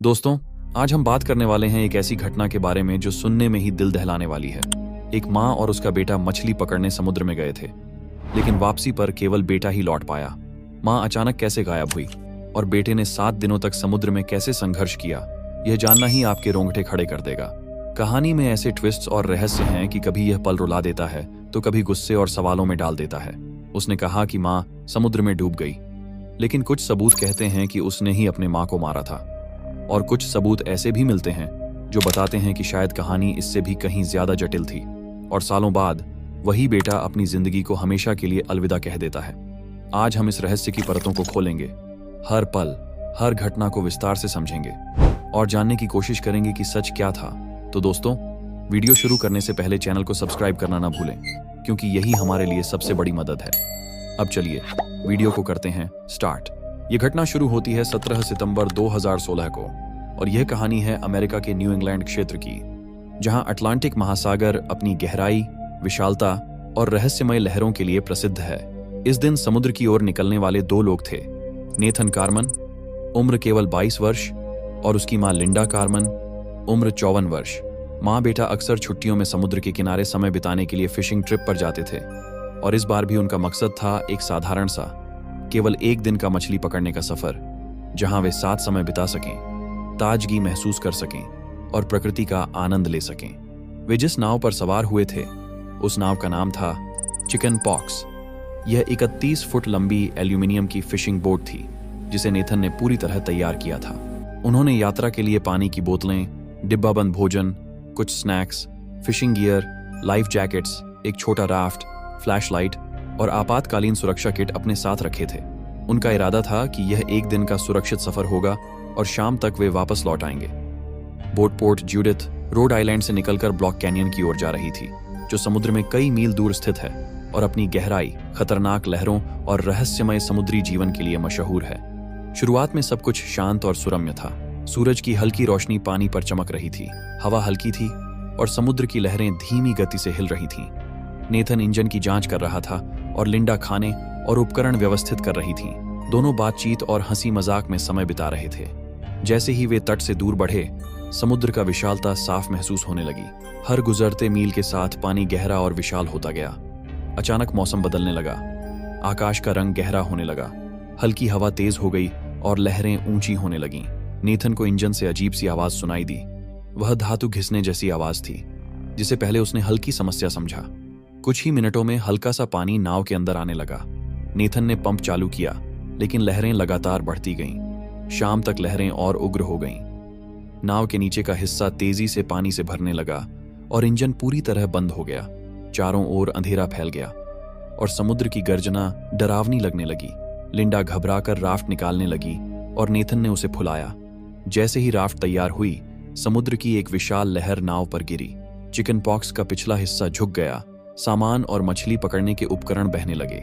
दोस्तों, आज हम बात करने वाले हैं एक ऐसी घटना के बारे में जो सुनने में ही दिल दहलाने वाली है। एक माँ और उसका बेटा मछली पकड़ने समुद्र में गए थे, लेकिन वापसी पर केवल बेटा ही लौट पाया। माँ अचानक कैसे गायब हुई और बेटे ने 7 दिनों तक समुद्र में कैसे संघर्ष किया, यह जानना ही आपके रोंगटे खड़े कर देगा। कहानी में ऐसे ट्विस्ट्स और रहस्य हैं कि कभी यह पल रुला देता है तो कभी गुस्से और सवालों में डाल देता है। उसने कहा कि माँ समुद्र में डूब गई, लेकिन कुछ सबूत कहते हैं कि उसने ही अपने माँ को मारा था। और कुछ सबूत ऐसे भी मिलते हैं जो बताते हैं कि शायद कहानी इससे भी कहीं ज्यादा जटिल थी और सालों बाद वही बेटा अपनी जिंदगी को हमेशा के लिए अलविदा कह देता है। आज हम इस रहस्य की परतों को खोलेंगे, हर पल हर घटना को विस्तार से समझेंगे और जानने की कोशिश करेंगे कि सच क्या था। तो दोस्तों, वीडियो शुरू करने से पहले चैनल को सब्सक्राइब करना ना भूलें, क्योंकि यही हमारे लिए सबसे बड़ी मदद है। अब चलिए वीडियो को करते हैं स्टार्ट। ये घटना शुरू होती है 17 सितंबर 2016 को और यह कहानी है अमेरिका के न्यू इंग्लैंड क्षेत्र की, जहां अटलांटिक महासागर अपनी गहराई, विशालता और रहस्यमय लहरों के लिए प्रसिद्ध है। इस दिन समुद्र की ओर निकलने वाले 2 लोग थे, नेथन कार्मन, उम्र केवल 22 वर्ष, और उसकी मां लिंडा कार्मन, उम्र 54 वर्ष। माँ बेटा अक्सर छुट्टियों में समुद्र के किनारे समय बिताने के लिए फिशिंग ट्रिप पर जाते थे और इस बार भी उनका मकसद था एक साधारण सा, केवल 1 दिन का मछली पकड़ने का सफर, जहां वे साथ समय बिता सकें, ताजगी महसूस कर सकें और प्रकृति का आनंद ले सकें। वे जिस नाव पर सवार हुए थे उस नाव का नाम था चिकन पॉक्स। यह 31 फुट लंबी एल्यूमिनियम की फिशिंग बोट थी जिसे नेथन ने पूरी तरह तैयार किया था। उन्होंने यात्रा के लिए पानी की बोतलें, डिब्बाबंद भोजन, कुछ snacks, fishing gear, life jackets, एक छोटा राफ्ट, फ्लैशलाइट और आपातकालीन सुरक्षा किट अपने साथ रखे थे। उनका इरादा था कि यह 1 दिन का सुरक्षित सफर होगा और शाम तक वे वापस लौट आएंगे। Boat port Judith, Rhode Island से निकलकर ब्लॉक कैनियन की ओर जा रही थी, जो समुद्र में कई मील दूर स्थित है और अपनी गहराई, खतरनाक लहरों और रहस्यमय समुद्री जीवन के लिए मशहूर है। शुरुआत में सब कुछ शांत और सुरम्य था। सूरज की हल्की रोशनी पानी पर चमक रही थी, हवा हल्की थी और समुद्र की लहरें धीमी गति से हिल रही थीं। नेथन इंजन की जांच कर रहा था और लिंडा खाने और उपकरण व्यवस्थित कर रही थीं। दोनों बातचीत और हंसी मजाक में समय बिता रहे थे। जैसे ही वे तट से दूर बढ़े, समुद्र का विशालता साफ महसूस होने लगी। हर गुजरते मील के साथ पानी गहरा और विशाल होता गया। अचानक मौसम बदलने लगा, आकाश का रंग गहरा होने लगा, हल्की हवा तेज हो गई और लहरें ऊंची होने लगीं। नेथन को इंजन से अजीब सी आवाज सुनाई दी। वह धातु घिसने जैसी आवाज थी, जिसे पहले उसने हल्की समस्या समझा। कुछ ही मिनटों में हल्का सा पानी नाव के अंदर आने लगा। नेथन ने पंप चालू किया, लेकिन लहरें लगातार बढ़ती गईं। शाम तक लहरें और उग्र हो गईं। नाव के नीचे का हिस्सा तेजी से पानी से भरने लगा और इंजन पूरी तरह बंद हो गया। चारों ओर अंधेरा फैल गया और समुद्र की गर्जना डरावनी लगने लगी। लिंडा घबराकर राफ्ट निकालने लगी और नेथन ने उसे फुलाया। जैसे ही राफ्ट तैयार हुई, समुद्र की एक विशाल लहर नाव पर गिरी। चिकन पॉक्स का पिछला हिस्सा झुक गया। सामान और मछली पकड़ने के उपकरण बहने लगे।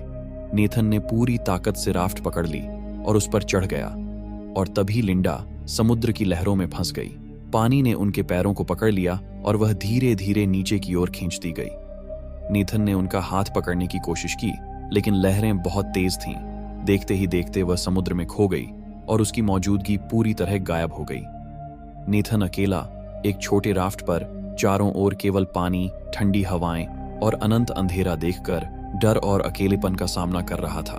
नेथन ने पूरी ताकत से राफ्ट पकड़ ली और उस पर चढ़ गया, और तभी लिंडा समुद्र की लहरों में फंस गई। पानी ने उनके पैरों को पकड़ लिया और वह धीरे धीरे नीचे की ओर खींचती गई। नेथन ने उनका हाथ पकड़ने की कोशिश की, लेकिन लहरें बहुत तेज थीं। देखते ही देखते वह समुद्र में खो गई और उसकी मौजूदगी पूरी तरह गायब हो गई। नेथन अकेला एक छोटे राफ्ट पर, चारों ओर केवल पानी, ठंडी हवाएं और अनंत अंधेरा देखकर डर और अकेलेपन का सामना कर रहा था।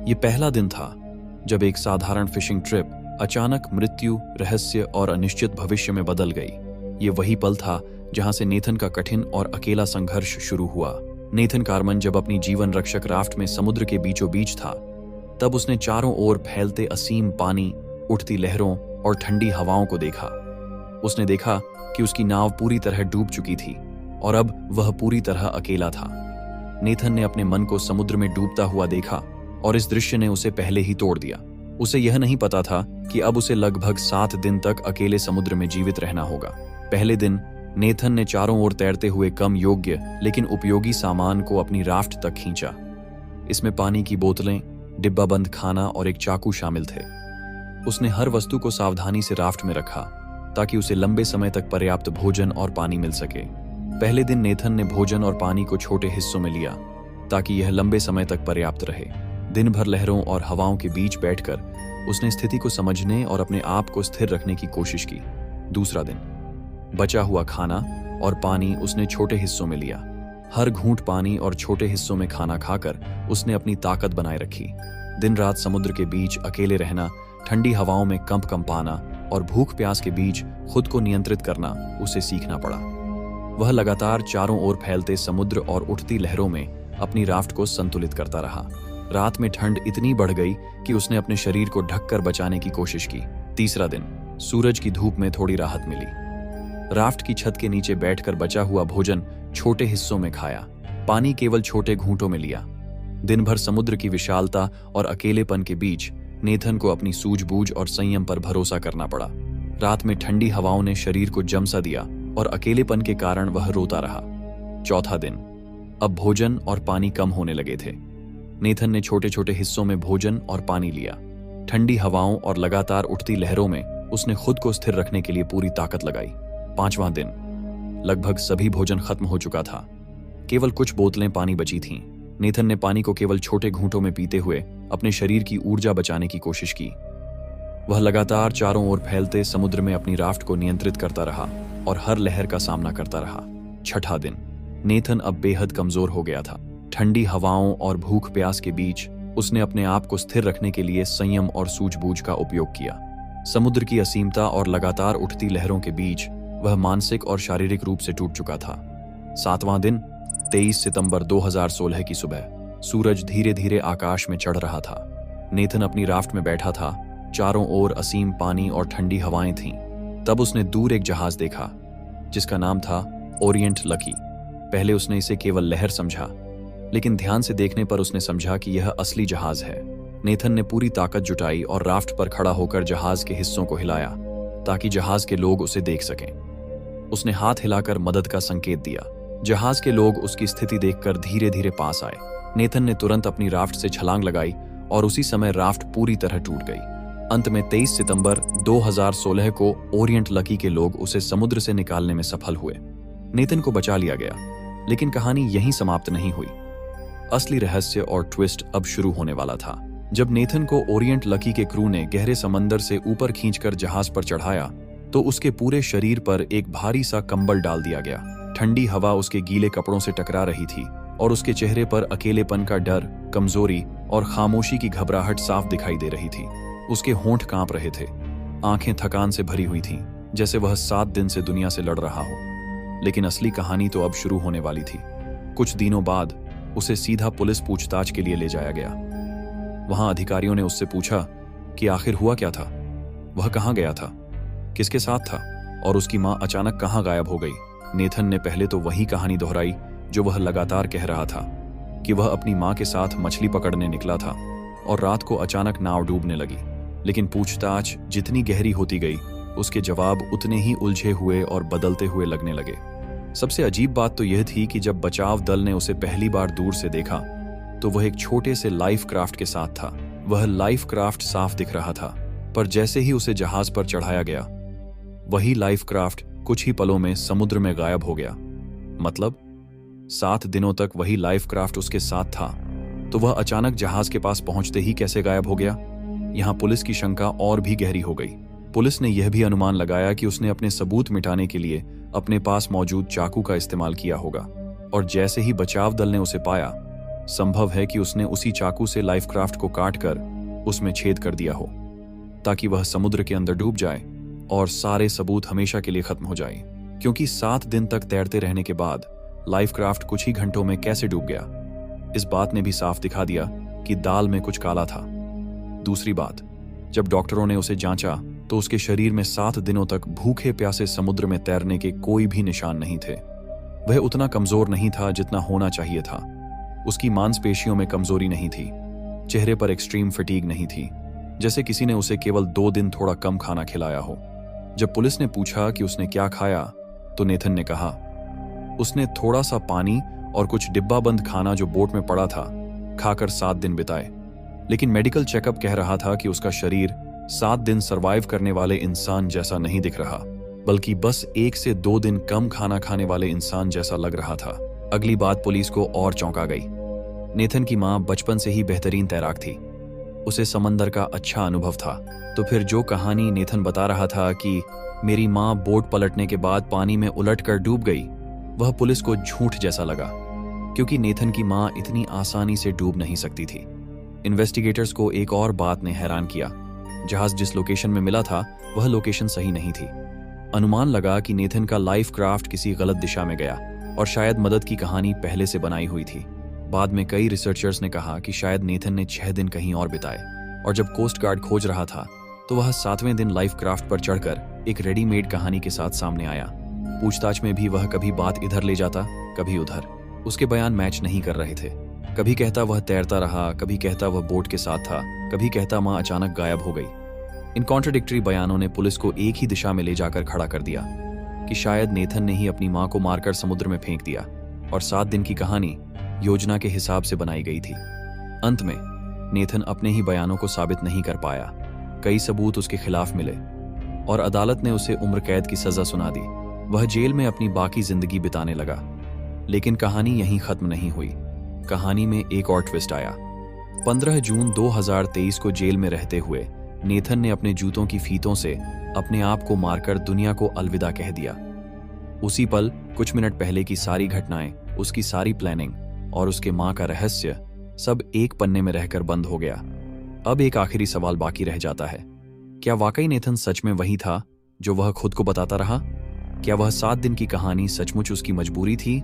ये पहला दिन था जब एक साधारण फिशिंग ट्रिप अचानक मृत्यु, रहस्य और अनिश्चित भविष्य में बदल गई। ये वही पल था जहां से नेथन का कठिन और अकेला संघर्ष शुरू हुआ। नेथन कार्मन जब अपनी जीवन रक्षक राफ्ट में समुद्र के बीचों बीच था, तब उसने चारों ओर फैलते असीम पानी, उठती लहरों और ठंडी हवाओं को देखा। उसने देखा कि उसकी नाव पूरी तरह डूब चुकी थी और अब वह पूरी तरह अकेला था। नेथन ने अपने मन को समुद्र में डूबता हुआ देखा और इस दृश्य ने उसे पहले ही तोड़ दिया। उसे यह नहीं पता था कि अब उसे लगभग 7 दिन तक अकेले समुद्र में जीवित रहना होगा। पहले दिन नेथन ने चारों ओर तैरते हुए कम योग्य लेकिन उपयोगी सामान को अपनी राफ्ट तक खींचा। इसमें पानी की बोतलें, डिब्बाबंद खाना और एक चाकू शामिल थे। उसने हर वस्तु को सावधानी से राफ्ट में रखा ताकि उसे लंबे समय तक पर्याप्त भोजन और पानी मिल सके। पहले दिन नेथन ने भोजन और पानी को छोटे हिस्सों में लिया ताकि यह लंबे समय तक पर्याप्त रहे। दिन भर लहरों और हवाओं के बीच बैठकर उसने स्थिति को समझने और अपने आप को स्थिर रखने की कोशिश की। दूसरा दिन, बचा हुआ खाना और पानी उसने छोटे हिस्सों में लिया। हर घूंट पानी और छोटे हिस्सों में खाना खाकर उसने अपनी ताकत बनाए रखी। दिन रात समुद्र के बीच अकेले रहना, ठंडी हवाओं में कंप कंपाना और भूख प्यास के बीच खुद को नियंत्रित करना उसे सीखना पड़ा। वह लगातार चारों ओर फैलते समुद्र और उठती लहरों में अपनी राफ्ट को संतुलित करता रहा। रात में ठंड इतनी बढ़ गई कि उसने अपने शरीर को ढककर बचाने की कोशिश की। तीसरा दिन, सूरज की धूप में थोड़ी राहत मिली। राफ्ट की छत के नीचे बैठकर बचा हुआ भोजन छोटे हिस्सों में खाया, पानी केवल छोटे घूंटों में लिया। दिन भर समुद्र की विशालता और अकेलेपन के बीच नेथन को अपनी सूझबूझ और संयम पर भरोसा करना पड़ा। रात में ठंडी हवाओं ने शरीर को जमसा दिया और अकेलेपन के कारण वह रोता रहा। चौथा दिन, अब भोजन और पानी कम होने लगे थे। नेथन ने छोटे छोटे हिस्सों में भोजन और पानी लिया। ठंडी हवाओं और लगातार उठती लहरों में उसने खुद को स्थिर रखने के लिए पूरी ताकत लगाई। पांचवां दिन, लगभग सभी भोजन खत्म हो चुका था, केवल कुछ बोतलें पानी बची थीं। नेथन ने पानी को केवल छोटे घूंटों में पीते हुए अपने शरीर की ऊर्जा बचाने की कोशिश की। वह लगातार चारों ओर फैलते समुद्र में अपनी राफ्ट को नियंत्रित करता रहा और हर लहर का सामना करता रहा। छठा दिन, नेथन अब बेहद कमजोर हो गया था। ठंडी हवाओं और भूख प्यास के बीच उसने अपने आप को स्थिर रखने के लिए संयम और सूझबूझ का उपयोग किया। समुद्र की असीमता और लगातार उठती लहरों के बीच वह मानसिक और शारीरिक रूप से टूट चुका था। सातवां दिन, 23 सितंबर 2016 की सुबह, सूरज धीरे धीरे आकाश में चढ़ रहा था। नेथन अपनी राफ्ट में बैठा था। चारों ओर असीम पानी और ठंडी हवाएं थीं। तब उसने दूर एक जहाज देखा जिसका नाम था ओरिएंट लकी। पहले उसने इसे केवल लहर समझा, लेकिन ध्यान से देखने पर उसने समझा कि यह असली जहाज है। नेथन ने पूरी ताकत जुटाई और राफ्ट पर खड़ा होकर जहाज के हिस्सों को हिलाया ताकि जहाज के लोग उसे देख सकें। उसने हाथ हिलाकर मदद का संकेत दिया। जहाज के लोग उसकी स्थिति देखकर धीरे धीरे पास आए। नेथन ने तुरंत अपनी राफ्ट से छलांग लगाई और उसी समय राफ्ट पूरी तरह टूट गई। अंत में 23 सितंबर 2016 को ओरिएंट लकी के लोग उसे समुद्र से निकालने में सफल हुए। नेथन को बचा लिया गया, लेकिन कहानी यहीं समाप्त नहीं हुई। असली रहस्य और ट्विस्ट अब शुरू होने वाला था। जब नेथन को ओरिएंट लकी के क्रू ने गहरे समंदर से ऊपर खींचकर जहाज पर चढ़ाया तो उसके पूरे शरीर पर एक भारी सा कंबल डाल दिया गया। ठंडी हवा उसके गीले कपड़ों से टकरा रही थी और उसके चेहरे पर अकेलेपन का डर, कमजोरी और खामोशी की घबराहट साफ दिखाई दे रही थी। उसके होंठ कांप रहे थे, आंखें थकान से भरी हुई थीं, जैसे वह 7 दिन से दुनिया से लड़ रहा हो। लेकिन असली कहानी तो अब शुरू होने वाली थी। कुछ दिनों बाद उसे सीधा पुलिस पूछताछ के लिए ले जाया गया। वहां अधिकारियों ने उससे पूछा कि आखिर हुआ क्या था, वह कहां गया था, किसके साथ था और उसकी मां अचानक कहां गायब हो गई। नेथन ने पहले तो वही कहानी दोहराई जो वह लगातार कह रहा था कि वह अपनी मां के साथ मछली पकड़ने निकला था और रात को अचानक नाव डूबने लगी। लेकिन पूछताछ जितनी गहरी होती गई, उसके जवाब उतने ही उलझे हुए और बदलते हुए लगने लगे। सबसे अजीब बात तो यह थी कि जब बचाव दल ने उसे पहली बार दूर से देखा तो वह एक छोटे से लाइफ क्राफ्ट के साथ था। वह लाइफ क्राफ्ट साफ दिख रहा था, पर जैसे ही उसे जहाज पर चढ़ाया गया, वही लाइफ क्राफ्ट कुछ ही पलों में समुद्र में गायब हो गया। मतलब 7 दिनों तक वही लाइफ क्राफ्ट उसके साथ था, तो वह अचानक जहाज के पास पहुंचते ही कैसे गायब हो गया। यहां पुलिस की शंका और भी गहरी हो गई। पुलिस ने यह भी अनुमान लगाया कि उसने अपने सबूत मिटाने के लिए अपने पास मौजूद चाकू का इस्तेमाल किया होगा, और जैसे ही बचाव दल ने उसे पाया, संभव है कि उसने उसी चाकू से लाइफ क्राफ्ट को काटकर उसमें छेद कर दिया हो ताकि वह समुद्र के अंदर डूब जाए और सारे सबूत हमेशा के लिए खत्म हो जाए। क्योंकि 7 दिन तक तैरते रहने के बाद लाइफ क्राफ्ट कुछ ही घंटों में कैसे डूब गया, इस बात ने भी साफ दिखा दिया कि दाल में कुछ काला था। दूसरी बात, जब डॉक्टरों ने उसे जांचा तो उसके शरीर में 7 दिनों तक भूखे प्यासे समुद्र में तैरने के कोई भी निशान नहीं थे। वह उतना कमजोर नहीं था जितना होना चाहिए था। उसकी मांसपेशियों में कमजोरी नहीं थी, चेहरे पर एक्सट्रीम फटीग नहीं थी, जैसे किसी ने उसे केवल 2 दिन थोड़ा कम खाना खिलाया हो। जब पुलिस ने पूछा कि उसने क्या खाया, तो नेथन ने कहा उसने थोड़ा सा पानी और कुछ डिब्बाबंद खाना जो बोट में पड़ा था खाकर 7 दिन बिताए। लेकिन मेडिकल चेकअप कह रहा था कि उसका शरीर 7 दिन सरवाइव करने वाले इंसान जैसा नहीं दिख रहा, बल्कि बस 1 से 2 दिन कम खाना खाने वाले इंसान जैसा लग रहा था। अगली बात पुलिस को और चौंका गई। नेथन की मां बचपन से ही बेहतरीन तैराक थी। उसे समंदर का अच्छा अनुभव था। तो फिर जो कहानी नेथन बता रहा था कि मेरी माँ बोट पलटने के बाद पानी में उलटकर डूब गई, वह पुलिस को झूठ जैसा लगा, क्योंकि नेथन की माँ इतनी आसानी से डूब नहीं सकती थी। इन्वेस्टिगेटर्स को एक और बात ने हैरान किया। जहाज जिस लोकेशन में मिला था वह लोकेशन सही नहीं थी। अनुमान लगा कि नेथन का लाइफ क्राफ्ट किसी गलत दिशा में गया और शायद मदद की कहानी पहले से बनाई हुई थी। बाद में कई रिसर्चर्स ने कहा कि शायद नेथन ने 6 दिन कहीं और बिताए और जब कोस्ट गार्ड खोज रहा था तो वह 7वें दिन लाइफ क्राफ्ट पर चढ़कर एक रेडीमेड कहानी के साथ सामने आया। पूछताछ में भी वह कभी बात इधर ले जाता, कभी उधर। उसके बयान मैच नहीं कर रहे थे। कभी कहता वह तैरता रहा, कभी कहता वह बोट के साथ था, कभी कहता माँ अचानक गायब हो गई। इन कॉन्ट्रडिक्टरी बयानों ने पुलिस को एक ही दिशा में ले जाकर खड़ा कर दिया कि शायद नेथन ने ही अपनी माँ को मारकर समुद्र में फेंक दिया और 7 दिन की कहानी योजना के हिसाब से बनाई गई थी। अंत में नेथन अपने ही बयानों को साबित नहीं कर पाया। कई सबूत उसके खिलाफ मिले और अदालत ने उसे उम्र कैद की सजा सुना दी। वह जेल में अपनी बाकी जिंदगी बिताने लगा। लेकिन कहानी यहीं खत्म नहीं हुई। कहानी में एक और ट्विस्ट आया। 15 जून 2023 को जेल में रहते हुए नेथन ने अपने जूतों की फीतों से अपने आप को मारकर दुनिया को अलविदा कह दिया। उसी पल कुछ मिनट पहले की सारी घटनाएं, उसकी सारी प्लानिंग और उसके मां का रहस्य सब एक पन्ने में रहकर बंद हो गया। अब एक आखिरी सवाल बाकी रह जाता है, क्या वाकई नेथन सच में वही था जो वह खुद को बताता रहा? क्या वह 7 दिन की कहानी सचमुच उसकी मजबूरी थी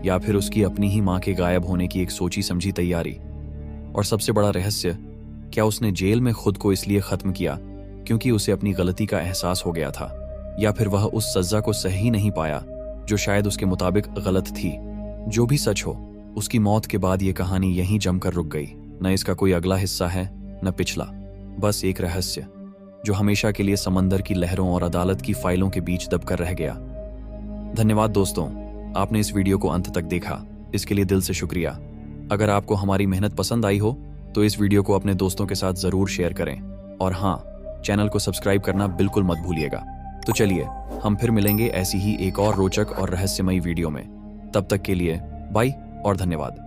या फिर उसकी अपनी ही मां के गायब होने की एक सोची समझी तैयारी? और सबसे बड़ा रहस्य, क्या उसने जेल में खुद को इसलिए खत्म किया क्योंकि उसे अपनी गलती का एहसास हो गया था, या फिर वह उस सजा को सह ही नहीं पाया जो शायद उसके मुताबिक गलत थी? जो भी सच हो, उसकी मौत के बाद ये कहानी यहीं जमकर रुक गई। न इसका कोई अगला हिस्सा है न पिछला, बस एक रहस्य जो हमेशा के लिए समंदर की लहरों और अदालत की फाइलों के बीच दबकर रह गया। धन्यवाद दोस्तों, आपने इस वीडियो को अंत तक देखा, इसके लिए दिल से शुक्रिया। अगर आपको हमारी मेहनत पसंद आई हो तो इस वीडियो को अपने दोस्तों के साथ जरूर शेयर करें और हाँ, चैनल को सब्सक्राइब करना बिल्कुल मत भूलिएगा। तो चलिए, हम फिर मिलेंगे ऐसी ही एक और रोचक और रहस्यमयी वीडियो में। तब तक के लिए बाय और धन्यवाद।